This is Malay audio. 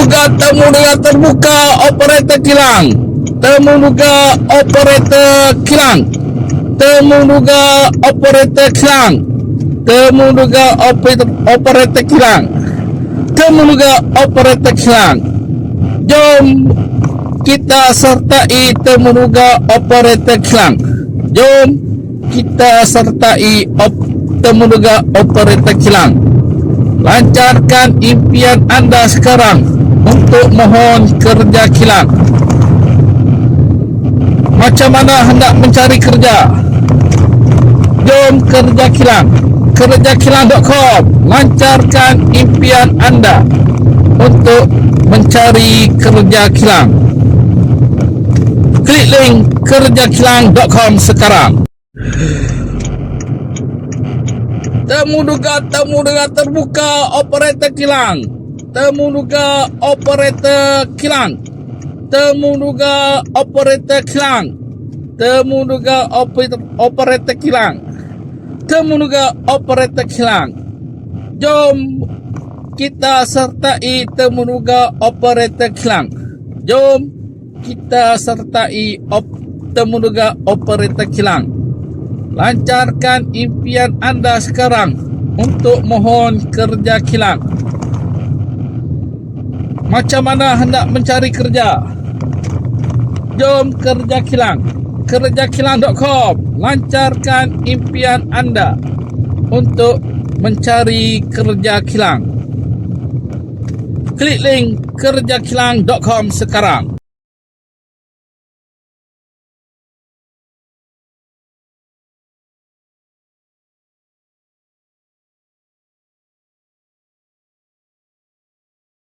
Temuduga terbuka operator kilang. Temuduga operator kilang. Temuduga operator kilang. Temuduga operator kilang. Temuduga operator kilang. Jom kita sertai temuduga operator kilang. Jom kita sertai temuduga operator kilang. Lancarkan impian anda sekarang untuk mohon kerja kilang. Macam mana hendak mencari kerja? Jom kerja kilang. Kerjakilang.com. Lancarkan impian anda untuk mencari kerja kilang. Klik link kerjakilang.com sekarang. Temuduga terbuka operator kilang. Temuduga operator kilang. Temuduga operator kilang. Temuduga operator kilang. Temuduga operator kilang. Jom kita sertai temuduga operator kilang. Jom kita sertai temuduga operator kilang. Lancarkan impian anda sekarang untuk mohon kerja kilang. Macam mana hendak mencari kerja? Jom kerja kilang. Kerjakilang.com. Lancarkan impian anda untuk mencari kerja kilang. Klik link kerjakilang.com sekarang.